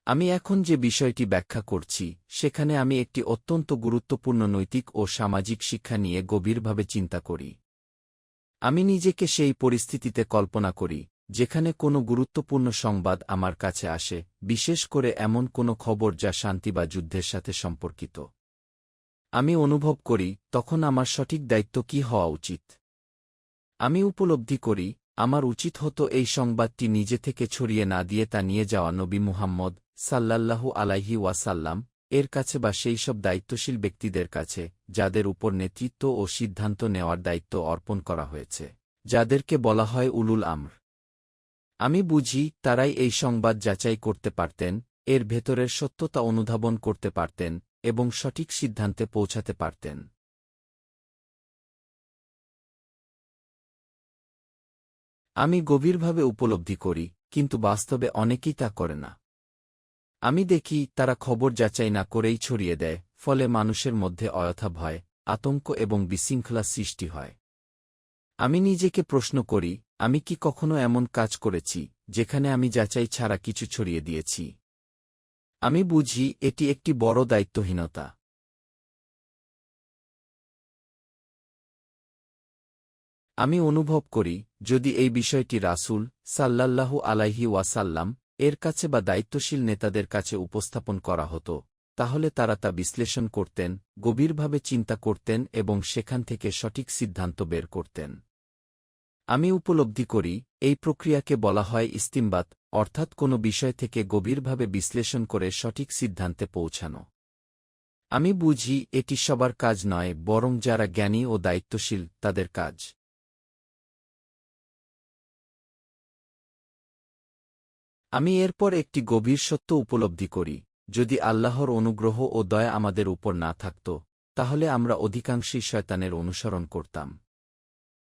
আমি এখন যে বিষয়টি ব্যাখ্যা করছি সেখানে আমি একটি অত্যন্ত গুরুত্বপূর্ণ নৈতিক ও সামাজিক শিক্ষা নিয়ে গভীরভাবে চিন্তা করি। আমি নিজেকে সেই পরিস্থিতিতে কল্পনা করি যেখানে কোনো গুরুত্বপূর্ণ সংবাদ আমার কাছে আসে, বিশেষ করে এমন কোনো খবর যা শান্তি বা যুদ্ধের সাথে সম্পর্কিত। আমি অনুভব করি তখন আমার সঠিক দায়িত্ব কী হওয়া উচিত। আমি উপলব্ধি করি আমার উচিত হতো এই সংবাদটি নিজে থেকে ছড়িয়ে না দিয়ে তা নিয়ে যাওয়া নবী মুহাম্মদ সাল্লাল্লাহু আলাইহি ওয়াসাল্লাম এর কাছে বা সেই সব দায়িত্বশীল ব্যক্তিদের কাছে যাদের উপর নেতৃত্ব ও সিদ্ধান্ত নেওয়ার দায়িত্ব অর্পণ করা হয়েছে, যাদেরকে বলা হয় উলুল আমর। আমি বুঝি তারাই এই সংবাদ যাচাই করতে পারতেন, এর ভেতরের সত্যতা অনুধাবন করতে পারতেন এবং সঠিক সিদ্ধান্তে পৌঁছাতে পারতেন। আমি গভীরভাবে উপলব্ধি করি, কিন্তু বাস্তবে অনেকেই তা করে না। আমি দেখি তারা খবর যাচাই না করেই ছড়িয়ে দেয়, ফলে মানুষের মধ্যে অযথা ভয়, আতঙ্ক এবং বিশৃঙ্খলা সৃষ্টি হয়। আমি নিজেকে প্রশ্ন করি, আমি কি কখনো এমন কাজ করেছি যেখানে আমি যাচাই ছাড়া কিছু ছড়িয়ে দিয়েছি? আমি বুঝি এটি একটি বড় দায়িত্বহীনতা। আমি অনুভব করি যদি এই বিষয়টি রাসূল সাল্লাল্লাহু আলাইহি ওয়াসাল্লাম এর কাছে বা দায়িত্বশীল নেতাদের কাছে উপস্থাপন করা হতো, তাহলে তারা তা বিশ্লেষণ করতেন, গভীরভাবে চিন্তা করতেন এবং সেখান থেকে সঠিক সিদ্ধান্ত বের করতেন। আমি উপলব্ধি করি এই প্রক্রিয়াকে বলা হয় ইস্তিমবাত, অর্থাৎ কোনো বিষয় থেকে গভীরভাবে বিশ্লেষণ করে সঠিক সিদ্ধান্তে পৌঁছানো। আমি বুঝি এটি সবার কাজ নয়, বরং যারা জ্ঞানী ও দায়িত্বশীল তাদের কাজ। আমি এরপর একটি গভীর সত্য উপলব্ধি করি, যদি আল্লাহর অনুগ্রহ ও দয়া আমাদের উপর না থাকত, তাহলে আমরা অধিকাংশই শয়তানের অনুসরণ করতাম।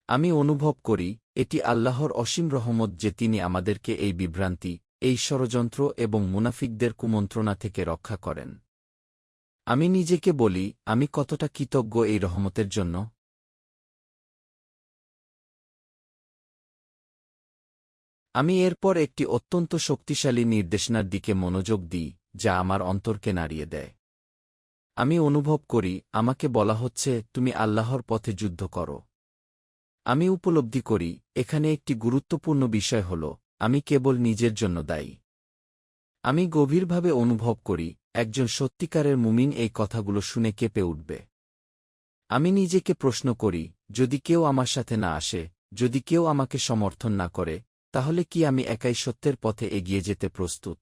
আমি অনুভব করি এটি আল্লাহর অসীম রহমত যে তিনি আমাদেরকে এই বিভ্রান্তি, এই ষড়যন্ত্র এবং মুনাফিকদের কুমন্ত্রণা থেকে রক্ষা করেন। আমি নিজেকে বলি আমি কতটা কৃতজ্ঞ এই রহমতের জন্য। আমি এরপর একটি অত্যন্ত শক্তিশালী নির্দেশনার দিকে মনোযোগ দিই, যা আমার অন্তরকে নাড়িয়ে দেয়। আমি অনুভব করি আমাকে বলা হচ্ছে তুমি আল্লাহর পথে যুদ্ধ করো। আমি উপলব্ধি করি এখানে একটি গুরুত্বপূর্ণ বিষয় হল আমি কেবল নিজের জন্য দায়ী। আমি গভীরভাবে অনুভব করি একজন সত্যিকারের মুমিন এই কথাগুলো শুনে কেঁপে উঠবে। আমি নিজেকে প্রশ্ন করি যদি কেউ আমার সাথে না আসে, যদি কেউ আমাকে সমর্থন না করে, তাহলে কি আমি একাই সত্যের পথে এগিয়ে যেতে প্রস্তুত?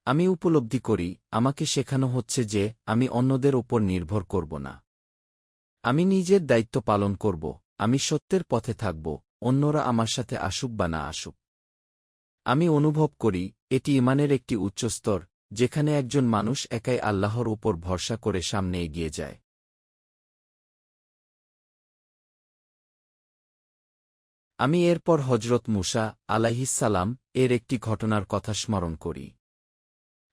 আমি উপলব্ধি করি আমাকে শেখানো হচ্ছে যে আমি অন্যদের ওপর নির্ভর করব না। আমি নিজের দায়িত্ব পালন করব, আমি সত্যের পথে থাকব, অন্যরা আমার সাথে আসুক বা না আসুক। আমি অনুভব করি এটি ঈমানের একটি উচ্চ স্তর, যেখানে একজন মানুষ একাই আল্লাহর উপর ভরসা করে সামনে এগিয়ে যায়। আমি এরপর হজরত মুসা আলাইহিসসালাম এর একটি ঘটনার কথা স্মরণ করি।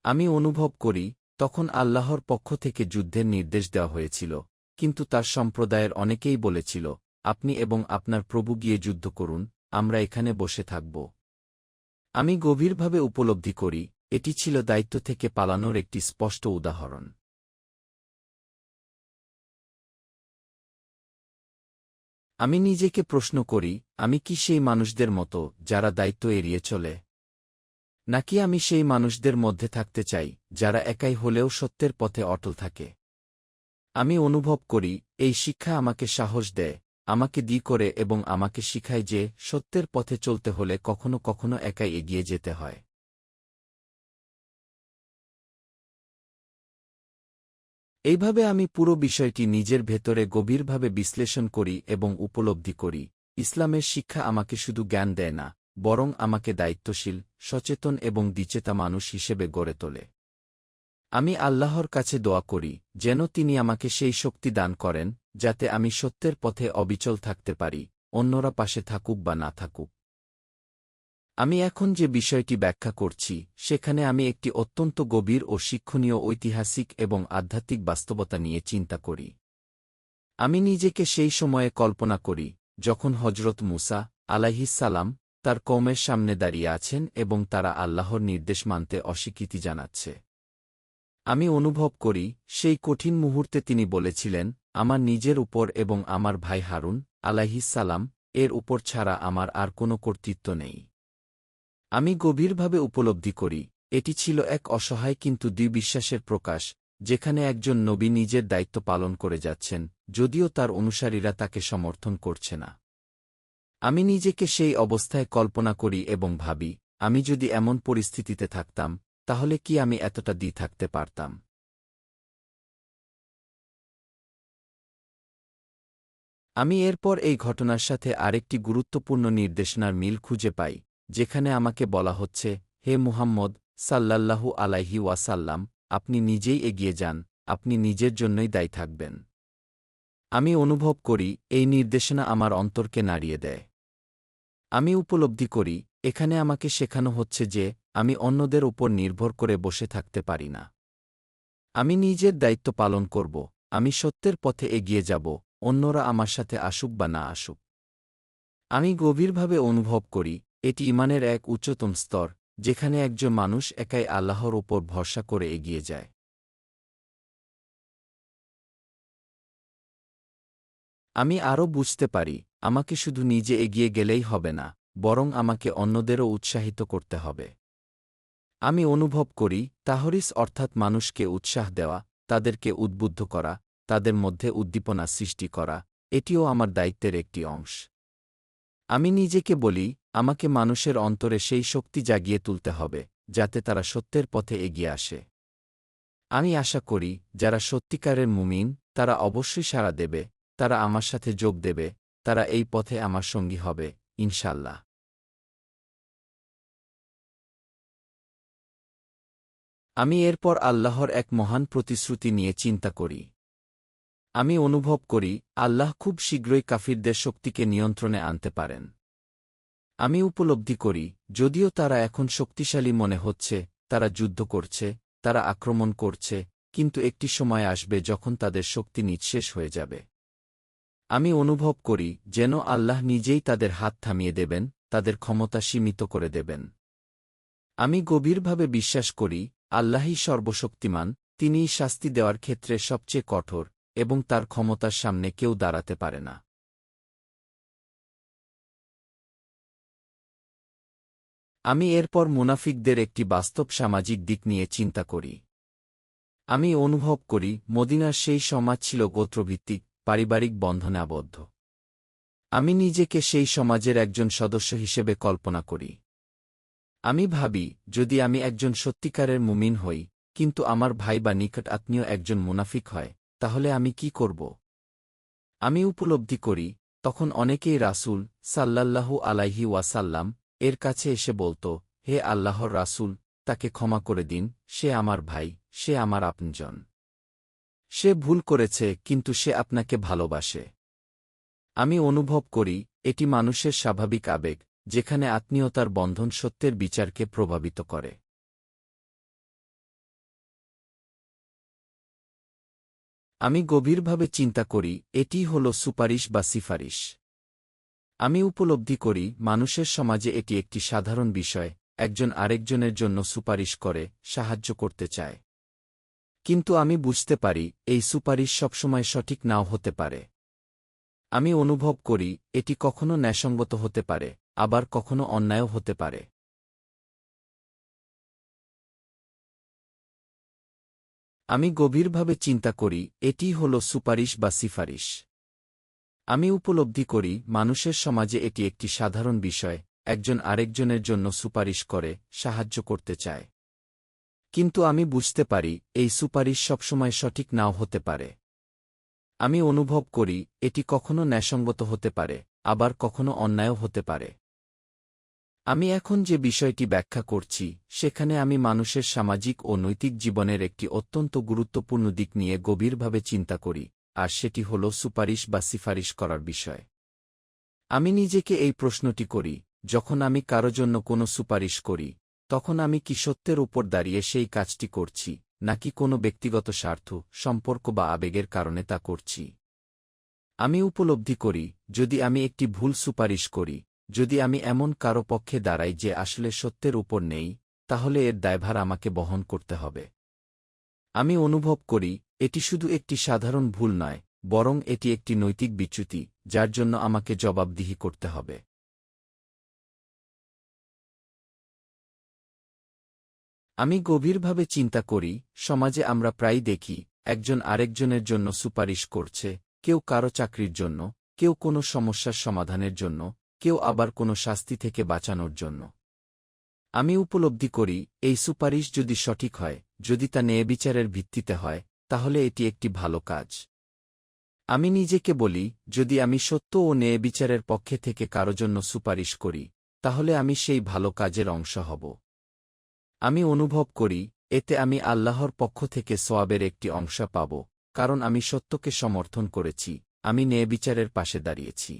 আমি অনুভব করি তখন আল্লাহর পক্ষ থেকে যুদ্ধের নির্দেশ দেওয়া হয়েছিল, কিন্তু তার সম্প্রদায়ের অনেকেই বলেছিল, আপনি এবং আপনার প্রভু গিয়ে যুদ্ধ করুন, আমরা এখানে বসে থাকব। আমি গভীরভাবে উপলব্ধি করি এটি ছিল দায়িত্ব থেকে পালানোর একটি স্পষ্ট উদাহরণ। আমি নিজেকে প্রশ্ন করি আমি কি সেই মানুষদের মতো যারা দায়িত্ব এড়িয়ে চলে, নাকি আমি সেই মানুষদের মধ্যে থাকতে চাই যারা একাই হলেও সত্যের পথে অটল থাকে? আমি অনুভব করি এই শিক্ষা আমাকে সাহস দেয়, আমাকে করে এবং আমাকে শিখায় যে সত্যের পথে চলতে হলে কখনো কখনো একাই এগিয়ে যেতে হয়। এইভাবে আমি পুরো বিষয়টি নিজের ভেতরে গভীরভাবে বিশ্লেষণ করি এবং উপলব্ধি করি ইসলামের শিক্ষা আমাকে শুধু জ্ঞান দেয় না, বরং আমাকে দায়িত্বশীল, সচেতন এবং দ্বিচেতা মানুষ হিসেবে গড়ে তোলে। আমি আল্লাহর কাছে দোয়া করি যেন তিনি আমাকে সেই শক্তি দান করেন যাতে আমি সত্যের পথে অবিচল থাকতে পারি, অন্যরা পাশে থাকুক বা না থাকুক। আমি এখন যে বিষয়টি ব্যাখ্যা করছি সেখানে আমি একটি অত্যন্ত গভীর ও শিক্ষণীয় ঐতিহাসিক এবং আধ্যাত্মিক বাস্তবতা নিয়ে চিন্তা করি। আমি নিজেকে সেই সময়ে কল্পনা করি যখন হজরত মুসা আলাইহিসসালাম তার কওমের সামনে দাঁড়িয়ে আছেন এবং তারা আল্লাহর নির্দেশ মানতে অস্বীকৃতি জানাচ্ছে। আমি অনুভব করি, সেই কঠিন মুহূর্তে তিনি বলেছিলেন, আমার নিজের উপর এবং আমার ভাই হারুন আলাইহিসসালাম এর উপর ছাড়া আমার আর কোনো কর্তৃত্ব নেই। আমি গভীরভাবে উপলব্ধি করি, এটি ছিল এক অসহায় কিন্তু বিশ্বাসের প্রকাশ, যেখানে একজন নবী নিজের দায়িত্ব পালন করে যাচ্ছেন, যদিও তার অনুসারীরা তাকে সমর্থন করছে না। আমি নিজেকে সেই অবস্থায় কল্পনা করি এবং ভাবি, আমি যদি এমন পরিস্থিতিতে থাকতাম, তাহলে কি আমি এতটা থাকতে পারতাম? আমি এরপর এই ঘটনার সাথে আরেকটি গুরুত্বপূর্ণ নির্দেশনার মিল খুঁজে পাই, যেখানে আমাকে বলা হচ্ছে, হে মুহাম্মদ সাল্লাল্লাহু আলাইহি ওয়াসাল্লাম, আপনি নিজেই এগিয়ে যান, আপনি নিজের জন্যই দায়ী থাকবেন। আমি অনুভব করি, এই নির্দেশনা আমার অন্তরকে নাড়িয়ে দেয়। আমি উপলব্ধি করি, এখানে আমাকে শেখানো হচ্ছে যে, আমি অন্যদের উপর নির্ভর করে বসে থাকতে পারি না। আমি নিজের দায়িত্ব পালন করব, আমি সত্যের পথে এগিয়ে যাব, অন্যরা আমার সাথে আসুক বা না আসুক। আমি গভীরভাবে অনুভব করি, এটি ঈমানের এক উচ্চতম স্তর, যেখানে একজন মানুষ একাই আল্লাহর ওপর ভরসা করে এগিয়ে যায়। আমি আরও বুঝতে পারি, আমাকে শুধু নিজে এগিয়ে গেলেই হবে না, বরং আমাকে অন্যদেরও উৎসাহিত করতে হবে। আমি অনুভব করি, তাহরিস অর্থাৎ মানুষকে উৎসাহ দেওয়া, তাদেরকে উদ্বুদ্ধ করা, তাদের মধ্যে উদ্দীপনা সৃষ্টি করা, এটিও আমার দায়িত্বের একটি অংশ। আমি নিজেকে বলি, আমাকে মানুষের অন্তরে সেই শক্তি জাগিয়ে তুলতে হবে, যাতে তারা সত্যের পথে এগিয়ে আসে। আমি আশা করি, যারা সত্যিকারের মুমিন, তারা অবশ্যই সাড়া দেবে, তারা আমার সাথে যোগ দেবে, তারা এই পথে আমার সঙ্গী হবে, ইনশাল্লাহ। আমি এরপর আল্লাহর এক মহান প্রতিশ্রুতি নিয়ে চিন্তা করি। আমি অনুভব করি, আল্লাহ খুব শীঘ্রই কাফিরদের শক্তিকে নিয়ন্ত্রণে আনতে পারেন। আমি উপলব্ধি করি, যদিও তারা এখন শক্তিশালী মনে হচ্ছে, তারা যুদ্ধ করছে, তারা আক্রমণ করছে, কিন্তু একটি সময় আসবে যখন তাদের শক্তি নিঃশেষ হয়ে যাবে। আমি অনুভব করি, যেন আল্লাহ নিজেই তাদের হাত থামিয়ে দেবেন, তাদের ক্ষমতা সীমিত করে দেবেন। আমি গভীরভাবে বিশ্বাস করি, আল্লাহই সর্বশক্তিমান, তিনিই শাস্তি দেওয়ার ক্ষেত্রে সবচেয়ে কঠোর, এবং তার ক্ষমতার সামনে কেউ দাঁড়াতে পারে না। আমি এরপর মুনাফিকদের একটি বাস্তব সামাজিক দিক নিয়ে চিন্তা করি। আমি অনুভব করি, মদিনার সেই সমাজ ছিল গোত্রভিত্তিক, পারিবারিক বন্ধনে আবদ্ধ। আমি নিজেকে সেই সমাজের একজন সদস্য হিসেবে কল্পনা করি। আমি ভাবি, যদি আমি একজন সত্যিকারের মুমিন হই, কিন্তু আমার ভাই বা নিকট আত্মীয় একজন মুনাফিক হয়, তাহলে আমি কি করব? আমি উপলব্ধি করি, তখন অনেকেই রাসূল সাল্লাল্লাহু আলাইহি ওয়াসাল্লাম এর কাছে এসে বলত, হে আল্লাহর রাসূল, তাকে ক্ষমা করে দিন, সে আমার ভাই, সে আমার আপনজন। সে ভুল করেছে, কিন্তু সে আপনাকে ভালোবাসে। আমি অনুভব করি, এটি মানুষের স্বাভাবিক আবেগ, যেখানে আত্মীয়তার বন্ধন সত্যের বিচারকে প্রভাবিত করে। আমি গভীরভাবে চিন্তা করি, এটিই হল সুপারিশ বা সিফারিশ। আমি উপলব্ধি করি, মানুষের সমাজে এটি একটি সাধারণ বিষয়, একজন আরেকজনের জন্য সুপারিশ করে, সাহায্য করতে চায়। কিন্তু আমি বুঝতে পারি, এই সুপারিশ সবসময় সঠিক নাও হতে পারে। আমি অনুভব করি, এটি কখনো ন্যায়সঙ্গত হতে পারে, আবার কখনো অন্যায়ও হতে পারে। আমি গভীরভাবে চিন্তা করি, এটিই হল সুপারিশ বা সিফারিশ। আমি উপলব্ধি করি, মানুষের সমাজে এটি একটি সাধারণ বিষয়, একজন আরেকজনের জন্য সুপারিশ করে, সাহায্য করতে চায়। কিন্তু আমি বুঝতে পারি, এই সুপারিশ সবসময় সঠিক নাও হতে পারে। আমি অনুভব করি, এটি কখনো ন্যায়সঙ্গত হতে পারে, আবার কখনো অন্যায়ও হতে পারে। আমি এখন যে বিষয়টি ব্যাখ্যা করছি, সেখানে আমি মানুষের সামাজিক ও নৈতিক জীবনের একটি অত্যন্ত গুরুত্বপূর্ণ দিক নিয়ে গভীরভাবে চিন্তা করি, আর সেটি হল সুপারিশ বা সিফারিশ করার বিষয়। আমি নিজেকে এই প্রশ্নটি করি, যখন আমি কারো জন্য কোনো সুপারিশ করি, তখন আমি কি সত্যের উপর দাঁড়িয়ে সেই কাজটি করছি, নাকি কোনো ব্যক্তিগত স্বার্থ, সম্পর্ক বা আবেগের কারণে তা করছি? আমি উপলব্ধি করি, যদি আমি একটি ভুল সুপারিশ করি, যদি আমি এমন কারো পক্ষে দাঁড়াই যে আসলে সত্যের উপর নেই, তাহলে এর দায়ভার আমাকে বহন করতে হবে। আমি অনুভব করি, এটি শুধু একটি সাধারণ ভুল নয়, বরং এটি একটি নৈতিক বিচ্যুতি, যার জন্য আমাকে জবাবদিহি করতে হবে। আমি গভীরভাবে চিন্তা করি, সমাজে আমরা প্রায়ই দেখি, একজন আরেকজনের জন্য সুপারিশ করছে, কেউ কারো চাকরির জন্য, কেউ কোনো সমস্যার সমাধানের জন্য, কেউ আবার কোনো শাস্তি থেকে বাঁচানোর জন্য। আমি উপলব্ধি করি, এই সুপারিশ যদি সঠিক হয়, যদি তা ন্যায়বিচারের ভিত্তিতে হয়, তাহলে এটি একটি ভালো কাজ। আমি নিজেকে বলি, যদি আমি সত্য ও ন্যায়বিচারের পক্ষে থেকে কারো জন্য সুপারিশ করি, তাহলে আমি সেই ভালো কাজের অংশ হব। আমি অনুভব করি, এতে আমি আল্লাহর পক্ষ থেকে সওয়াবের একটি অংশ পাব, কারণ আমি সত্যকে সমর্থন করেছি, আমি ন্যায়বিচারের পাশে দাঁড়িয়েছি।